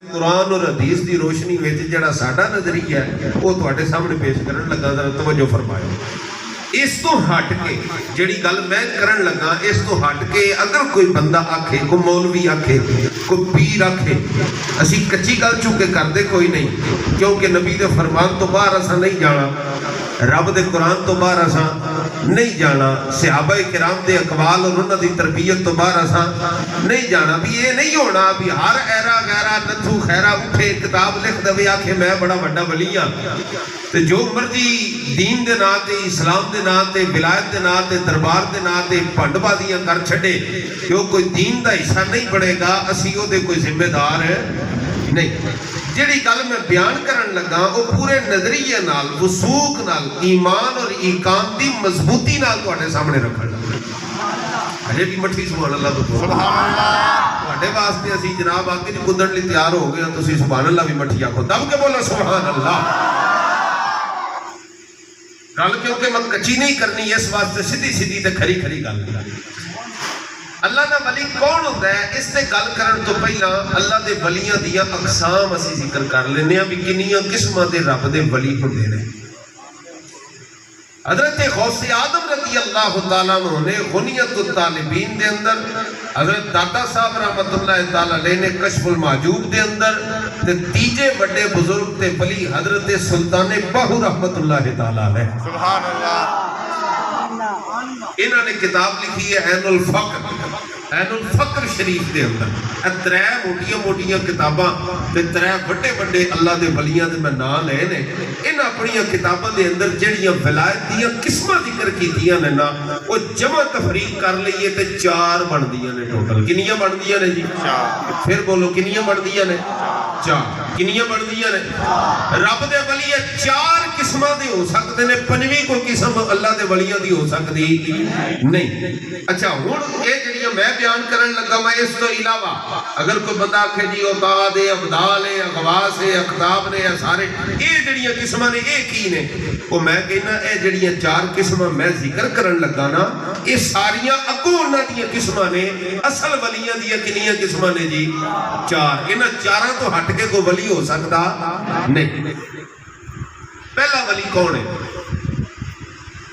कुरान और हदीस की रोशनी में जिहड़ा साडा नजरिया है वो तुहाडे सामने पेश करन लगा। जरा तवज्जो फरमायो। इस तो हट के जिहड़ी गल मैं करन लगा, इस तो हट के अगर कोई बंदा आखे, कोई मौलवी आखे, कोई पीर आखे, असी कच्ची गल चुके करते कोई नहीं, क्योंकि नबी दे फरमान तो बाहर असा नहीं जाना, रब दे कुरान तो बाहर असा नहीं जाना, सहाबा किराम दे अकवाल और उन्हां दी तरबियत तो बाहर असा नहीं जाना। भी ये नहीं होना भी हर ऐरा गैरा नथू खैरा उठे किताब लिख दे आखे मैं बड़ा वड्डा वली हां, ते जो मर्जी दीन दे नां ते, इस्लाम दे नां ते, विलायत दे नां ते, दरबार दे नां ते भंडबाजियां कर छड़े, क्यों कोई दीन दा हिस्सा नहीं बनेगा, असी ओहदे कोई जिम्मेदार नहीं। जिहड़ी गल मैं बयान करन लगा वो पूरे नजरिए नाल, वसूक नाल, ईमान और ईकान दी मजबूती नाल तुहाडे सामने रखण लगा। अजे भी मठी सुभान अल्लाह तो सुभान अल्लाह तुहाडे वास्ते असी जनाब आके जी कुदण लई तैयार हो गए, तुसी सुभान अल्लाह भी मठी आखो, दब के बोलो सुभान अल्लाह। गल क्योंकि मैं कच्ची नहीं करनी, इस वास्ते सीधी सीधी ते खरी खरी गल। अल्लाह दा वली कौन होता है, इस ते गल करन तो पहला अल्लाह दे वलियां दियां अकसाम असी जिक्र कर लेने आ भी किन्नियां किस्मां दे रब दे वली हुंदे ने। हजरत गौसे आदम रज़ी अल्लाह तआला अन्हु ने गुनियतुत तालिबीन दे अंदर, हजरत दादा साहब रहमतुल्लाह तआला अलैह ने कश्फुल माजूब दे अंदर, ते तीजे बड़े बुजुर्ग ते वली हजरत सुल्तान बाहू रहमतुल्लाह तआला अलैह सुभान अल्लाह, इन्होंने किताब लिखी है ऐनुल फक्र, ऐनुल फक्र शरीफ के अंदर त्रै मोटिया मोटिया किताबां ते त्रै बड़े बड़े अल्लाह दे वलियां दे मैं नाम लए ने। इन अपनी किताबों के अंदर जिहड़ियां विलायत दियां किस्मां जिक्र कीतियां ने ना, वो जमा तफरीक कर लईए ते चार बनदियां ने टोटल। किन्नियां बनदियां ने जी? चार। फिर बोलो किन्नियां बनदियां ने? चार। किन्नियां बनदियां ने? रब दे वली चार किस्मां दे हो सकते ने, पंजवीं कोई किस्म अल्लाह दे वलियां दी हो सकती नहीं। अच्छा हुण ये जिहड़ियां मैं बयान करन लगा, मैं इस तो इलावा अगर कोई बंदा आखे जी औताद है, अबदाल है, अगवास है, अख्ताब ने, सारे ये जिहड़ियां किस्मां ने ये की ने, वो मैं कहना ये जिहड़ियां चार किस्मां मैं जिक्र करन लगा ना, ये सारियां अगों उन्हां दियां किस्मां ने। असल वलियां दियां किन्नियां किस्मां ने जी? चार। इन्हां चारां तो हट के कोई वली हो सकता नहीं। पहला वली कौन है?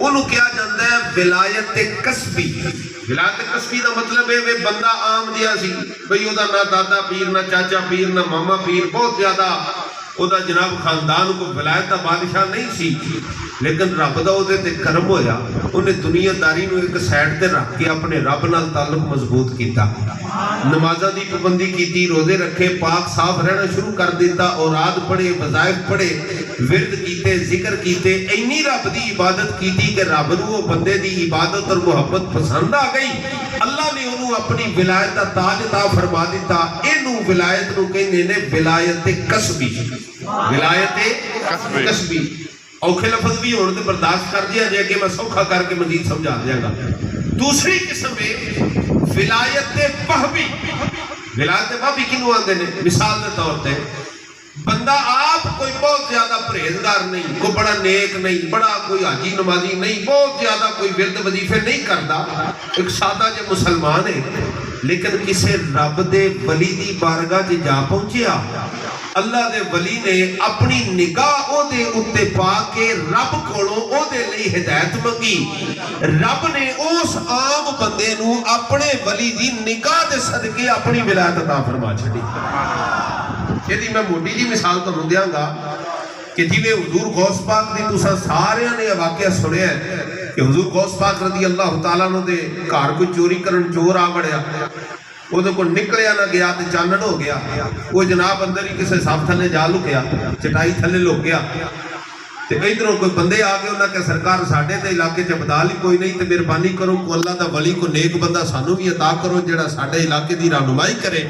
उन्होंने कहा जाता है विलायत कसबी। विलायत कसबी का मतलब है वे बंदा आम जिहा सी, बई ओदा ना दादा पीर, ना चाचा पीर, ना मामा पीर, बहुत ज्यादा ओदा जनाब खानदान को विलायत का बादशाह नहीं सी, लेकिन रब दा ओदे ते करम होया, उन्हें दुनियादारी नूं एक साइड ते रख के अपने रब नाल ताल्लुक मजबूत किया, नमाज़ां दी पाबंदी की, रोजे रखे, पाक साफ रहना शुरू कर दिता, औराद पढ़े, वज़ाइफ पढ़े, विरद कीते, जिक्र कीते, इन्नी रब दी इबादत की कि रब नूं वो बंदे दी इबादत और मुहब्बत पसंद आ गई। अल्लाह ने उन्होंने अपनी विलायत का ताज अता फरमा दिता। इनू विलायत नूं कहंदे ने विलायत कसबी। विलायत कसबी औखे लफज भी होने तो बर्दाश्त कर दिया जाए कि मैं सौखा करके मजीद समझा देगा। दूसरी किस्म है विलायत वहबी। विलायत वहबी किनू आंदे ने? मिसाल के तौर पर बंदा आप कोई बहुत ज्यादा परहेजगार नहीं, कोई बड़ा नेक नहीं, बड़ा कोई हाजी नमाजी नहीं, बहुत ज्यादा कोई विरद वजीफे नहीं करता, एक सादा जो मुसलमान है, लेकिन किसी रब दे वली दी बारगाह च जा पहुंचिया, अल्लाह दे वली ने अपनी निगाह ओदे उत्ते पा के रब कोलों ओदे लई हिदायत मंगी। रब ने उस आम बंदे नूं अपने वली दी निगाह दे सदके अपनी विलायत अता फरमा छड़ी। यदि मैं मोटी जी मिसाल तुहानूं देंगा कि जिवें हुजूर गौस पाक दी तुसां सारियां ने वाकया सुनिया कि हुजूर गौस पाक रज़ी अल्लाह तआला अन्हु दे घर कोई चोरी करन चोर आ वड़िया, ਉਹਦੇ ਕੋਲ ਨਿਕਲਿਆ ਨਾ ਗਿਆ ਤੇ ਚਾਨਣ ਹੋ ਗਿਆ, ਉਹ ਜਨਾਬ ਅੰਦਰ ਹੀ ਕਿਸੇ ਸੱਪ ਥੱਲੇ ਜਾ ਲੁਕਿਆ, ਚਟਾਈ ਥੱਲੇ ਲੁਕ ਗਿਆ, ਤੇ ਇਧਰੋਂ ਕੋਈ ਬੰਦੇ ਆ ਗਏ, ਉਹਨਾਂ ਕਿ ਸਰਕਾਰ ਸਾਡੇ ਤੇ ਇਲਾਕੇ 'ਚ ਬਦਲ ਹੀ ਕੋਈ ਨਹੀਂ, ਤੇ ਮਿਹਰਬਾਨੀ ਕਰੋ ਕੋ ਅੱਲਾਹ ਦਾ ਵਲੀ ਕੋ ਨੇਕ ਬੰਦਾ ਸਾਨੂੰ ਵੀ ਅਤਾ ਕਰੋ ਜਿਹੜਾ ਸਾਡੇ ਇਲਾਕੇ ਦੀ ਰਹਿਨੁਮਾਈ ਕਰੇ।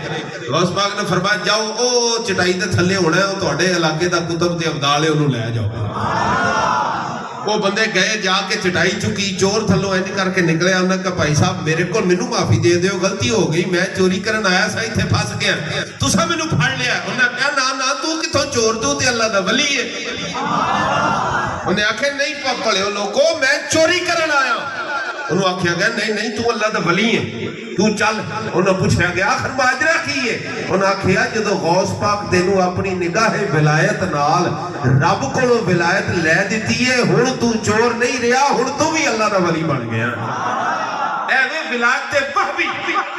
ਗੌਸ ਪਾਕ ਨੇ ਫਰਮਾਇਆ ਜਾਓ ਉਹ ਚਟਾਈ ਦੇ ਥੱਲੇ ਹੋਣਾ, ਉਹ ਤੁਹਾਡੇ ਇਲਾਕੇ ਦਾ ਕੁਤਬ ਤੇ ਅਬਦਾਲ ਹੈ, ਉਹਨੂੰ ਲੈ ਜਾਓ। वो बंदे गए जाके चटाई चुकी, चोर थल्लों इंज करके निकलिया, उन्हें कहा भाई साहब मेरे को मैनू माफी दे दो, गलती हो गई, मैं चोरी करन आया सा, इत्थे फस गया, तुसा मैनू फड़ लिया। उन्हें कहा ना ना तू किथों चोर, तू ते अल्लाह दा वली है। उन्हें आखे नहीं भलिओ लोगो मैं चोरी करन आया। उन्होंने आख्या गया नहीं नहीं तू अल्लाह दा वली है, तू चल। उन्होंने पूछा गया आखिर माजरा की है? उन्हें आख्या जो गौस पाक तेनू अपनी निगाह विलायत नाल रब कोलों विलायत लै दी है, हुण तू चोर नहीं रहा, हुण तू भी अल्लाह दा वली बन गया। एवें विलायत वहबी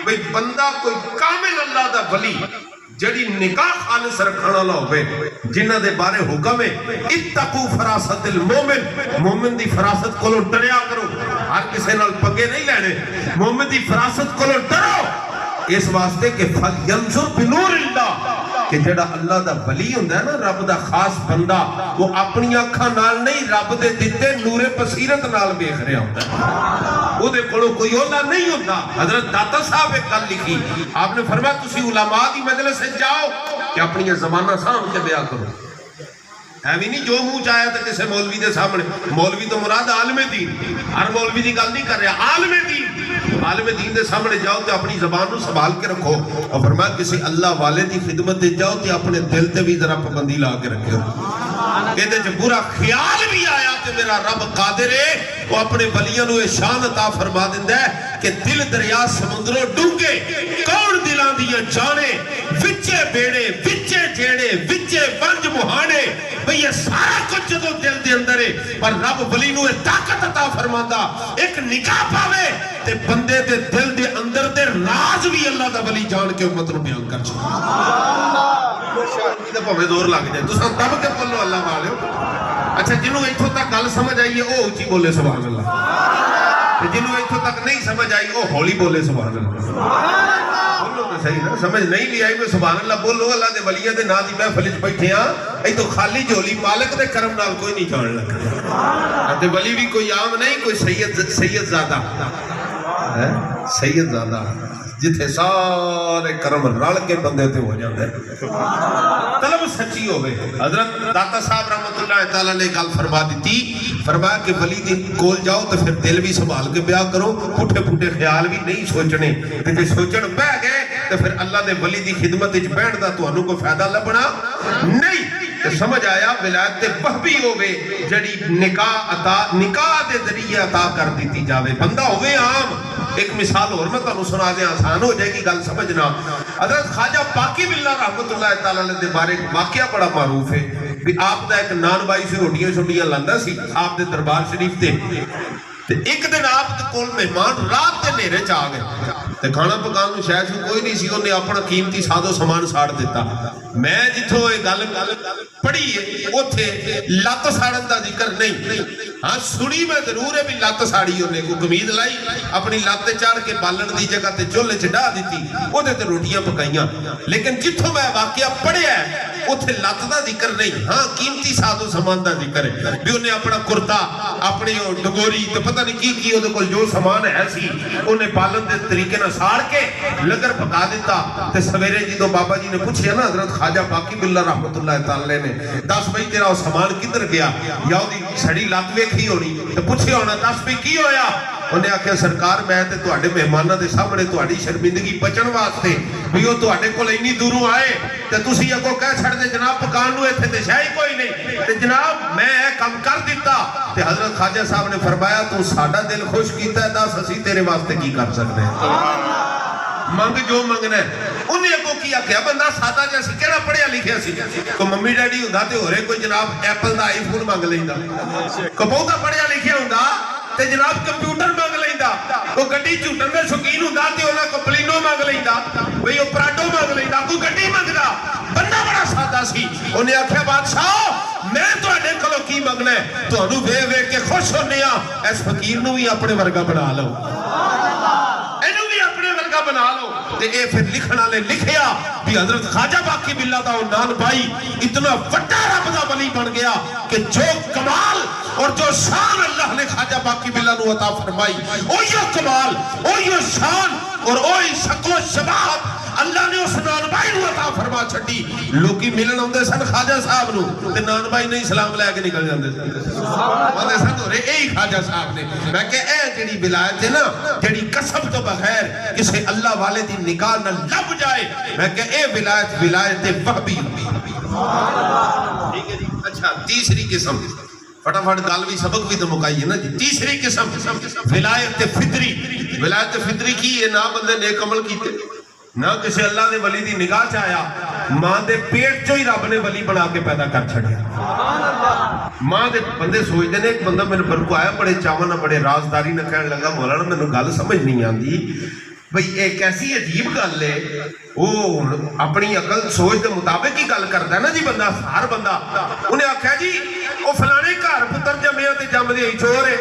भाई बंदा कोई कामिल अल्लाह दा वली जड़ी निकाह खालिस रखने वाला होवे, जिन्हां दे बारे हुक्म है इत्तकू फरासतिल मोमिन, मोमिन दी फरासत कोलों डरिया करो, हर किसी नाल पंगे नहीं लेने, मोमिन दी फरासत कोलों डरो, इस वास्ते कि फलयंजुर बिनूरिल्लाह कि जेड़ा अल्लाह दा वली हुंदा है ना, रब दा खास बंदा, वो अपनी अखां नाल नहीं रब दे दिते नूरे बसीरत नाल वेख रहा हुंदा है, ओदे कोलों कोई ओला नहीं हुंदा। हजरत दाता साहब एक गल लिखी, आपने फरमाया तुसी उलमा दी मजलिस में जाओ कि अपनी ज़बाना सामभ के बयान करो, एवं नहीं जो मुंह चाया तो किसी मौलवी के सामने, मौलवी तो मुराद आलमे दीन, हर मौलवी की गल नहीं कर रहा, आलमे दीन, आलमे दीन के सामने जाओ तो अपनी जबान को संभाल के रखो, और फरमाया किसी अल्लाह वाले की खिदमत जाओ तो अपने दिल से भी जरा पाबंदी ला के रखो, ये बुरा ख्याल भी आया तो मेरा रब कादिर है, वो अपने वलियां नूं शान अता फरमा दिंदा है कि दिल दरिया समुद्रों डूंगे कौन दिलां दियां जाने, विचे बेड़े विचे जेड़े विचे वंज मुहाने, भाई ये सारा कुछ जो दिल दे अंदर है, पर रब वली नूं ताकत अता फरमांदा एक निगाह पावे ते बंदे दे दिल दे अंदर दे राज भी अल्लाह दा वली जान के उम्मत नूं बयान कर छड्डे। भावें जोर लग जाए तुसां दब के बोलो अल्लाह वाले। अच्छा जिन्हों इत्थों तक गल समझ आई है वो उच्ची बोले सुभान अल्लाह, ते जिन्हों इत्थों तक नहीं समझ आई वो हौली बोले सुभान अल्लाह। बोलो तो सही ना, समझ नहीं भी आई कोई सुभान अल्लाह बोलो। अल्लाह दे वलियां दे नां दी महफिल च बैठे हां, ऐ तो खाली झोली मालिक दे करम नाल कोई नहीं जान लगा, ते वली भी कोई आम नहीं, कोई सैयदजादा है, सैयदजादा जिथे सारे कर्म रल के बंदे ते हो जाते, तलब सच्ची होवे। हजरत दाता साहब रहमतुल्लाह तआला ने गल फरमा दी, फरमाया कि वली दी कोल जाओ तो फिर दिल भी संभाल के ब्याह करो, पुठे पुठे ख्याल भी नहीं सोचने, ते जे सोचण बह गए तो फिर अल्लाह दे वली दी खिदमत विच बैठण दा तुहानू कोई फायदा लभना नहीं। तो समझ आया विलायत ते वहबी होवे जड़ी निकाह दे जरिए अता कर दी जावे, बंदा होवे आम। एक मिसाल और मैं तुहानू सुना दें, आसान हो जाएगी गल समझना। हजरत ख्वाजा बाकी बिल्ला रहमतुल्लाह तआला दे बारे वाकया बड़ा मारूफ है भी आप दा एक नान बाई सी रोटियां छोटियां लांदा सी आप दे दरबार शरीफ ते एक दिन आप दे कोल मेहमान रात के नेरे च आ गए ते खाना पकाने शायद कोई नहीं सी, उन्हें अपना कीमती सादो समान साड़ दिता। मैं जिथों ये गल पढ़ी है उथे लत साड़न का जिक्र नहीं, हाँ सुनी मैं जरूर है भी लत साड़ी उन्हें कोई कमीज लाई अपनी लत चढ़ के बालन की जगह ते चुल्हे च डाह दी ओदे ते रोटियां पकाइयां, लेकिन जिथों मैं वाकया पढ़िया उथे लत का जिक्र नहीं, हाँ कीमती सादो समान का जिक्र है भी उन्हें अपना कुर्ता अपनी डगोरी तो पता नहीं की उहदे कोल जो समान है सी उन्हें बालन के तरीके नाल साड़ के लंगर पका दिता। ते सवेरे जो बाबा जी ने पूछा ना हजरत ख्वाजा बाकी बिल्ला रहमतुल्लाह तआला ने, दस भाई तेरा सामान किधर गया, या ओदी सड़ी लत वेखी होनी तो पूछे होना दस भाई की होया, उन्हें आख्या सरकार मैं ते तुहाडे मेहमानां दे सामने तुहाडी शर्मिंदगी बचण वास्ते भी वो तुहाडे कोल इन्नी दूरों आए ते तुसीं अगों कह छड़दे जनाब पकान नूं इत्थे ते शाही कोई नहीं, ते जनाब मैं यह काम कर दिता। ते हजरत ख्वाजा साहब ने फरमाया तू साडा दिल खुश कीता, दस असीं तेरे वास्ते की कर सकदे हां, मंग जो मंगना है। उन्हें अगों की आख्या बंदा सादा जिहा सी किहड़ा पढ़िया लिखिया सी, कोई मम्मी डैडी हुंदा ते होरे कोई जनाब एप्पल दा आईफोन मंग लैंदा, कोई बहुता पढ़िया लिखिया हुंदा ते जनाब कंप्यूटर मंग लैंदा, कोई गड्डी झूटन दे शौकीन हुंदा ते उहनां कोई बलिनो मंग लैंदा, कोई पराडो मंग लैंदा, कोई गड्डी मंगदा। बंदा बड़ा सादा सी, उन्हें आख्या बादशाह मैं तुहाडे कोलों की मंगना है, तुहानू वेख वेख के खुश होने आ, इस फकीर नूं भी अपने वर्गा बना लो, इहनूं भी अपने वर्गा बना लो। ते ए फिर लिखण वाले लिखिया भी हजरत ख्वाजा बाकी बिल्ला दा नान भाई इतना वड्डा रब दा वली बन गया कि जो कमाल और जो शान अल्लाह ने ख्वाजा बाकी बिल्ला नूं अता फरमाई, ओहियो कमाल ओहियो शान और ओही शक्लो शबाब अल्लाह ने उस नान भाई नूं अता फरमा छड्डी। लोकी मिलन आउंदे सन ख्वाजा साहब नूं ते नान भाई नहीं सलाम लैके निकल जांदे सन, आंदे सन होरे यही ख्वाजा साहब ने। मैं कह ए जेड़ी विलायत है ना जेड़ी कसम तो बगैर किसी अल्लाह वाले दी निगाह न लब जाए, मैं कह ए विलायत विलायत वहबी। ठीक है जी। अच्छा तीसरी किस्म फटाफट गल भी सबक भी तो मुकाई है ना जी। तीसरी किस्म विलायत फितरी। विलायत फितरी की है ना बंदे नेक अमल कीते ना किसी अल्लाह के वली की निगाह च आया, मां के पेट चो ही रब ने वली बना के पैदा कर छड़िया। मां के बंदे सोचते ने, एक बंदा मेरे पर को आया बड़े चावन ना बड़े राजदारी न कहने लगा, मौलाना मैनू गल समझ नहीं आती भाई एक ऐसी अजीब गल है, वो अपनी अकल सोच के मुताबिक ही गल करता है ना जी बंदा, हर बंदा। उन्हें आख्या जी वो फलाने घर पुत्र जमया तो जमदे ही चोर है,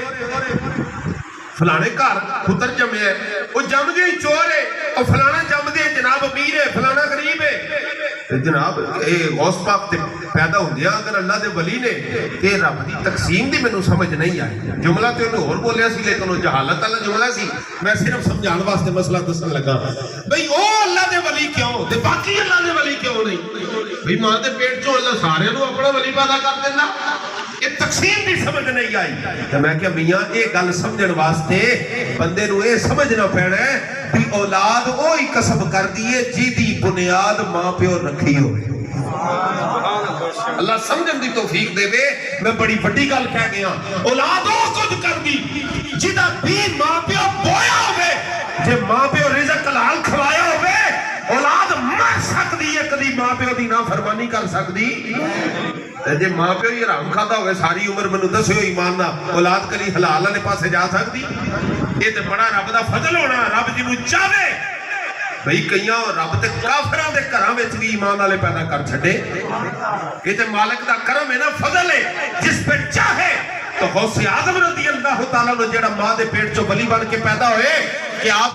फलाने घर पुत्र जमया वो जमदे ही चोर है, और फलाना जमदे जनाब अमीर है, फलाना गरीब है। जनाब ये गौस पाक ते पैदा होंदिया अगर अल्लाह दे वली ने ते रब दी तकसीम दी मैनू समझ नहीं आई। जुमला तो उन्हें होर बोलिया सी, लेकिन वो जहालत वाला जुमला सी। मैं सिर्फ समझाने वास्ते मसला दसन लगा भाई वो अल्लाह दे वली क्यों ते बाकी अल्लाह दे वली क्यों नहीं। भाई मां दे पेट चों अल्लाह सारे नू अपना वली पैदा कर देंदा, ये तकसीम दी समझ नहीं आई। तो मैं क्या मियां ये गल समझण वास्ते बंदे नू ये समझना पैना है कि औलाद वो ही कसब कर दी है जिहदी बुनियाद मां प्यो रखी होवे। अल्लाह समझण दी तौफीक देवे। मैं बड़ी वड्डी गल कह गया, औलाद वो कुछ कर दी जिहदा भी मां प्यो बोया होवे। जे मां प्यो रिज़्क हलाल खवाया होवे, औलाद मर सकदी है, कदी मां प्यो दी नाफरमानी कर सकदी। जे मां प्यो ही हराम खाता होवे सारी उम्र, मैनू दस्यो ईमान ना औलाद कदी हलाल वाले पासे जा सकदी? ये तो बड़ा रब दा फजल होना, रब जिन्नू चाहे भाई कई रब ते काफिरां दे घरां विच भी ईमान वाले पैदा कर छड्डे। ये तो मालिक दा करम है ना, फजल है। जिस पे चाहे तो गौसे आज़म रज़ी अल्लाह तआला ने जेड़ा मां दे पेट चो वली बन के पैदा होए कि आप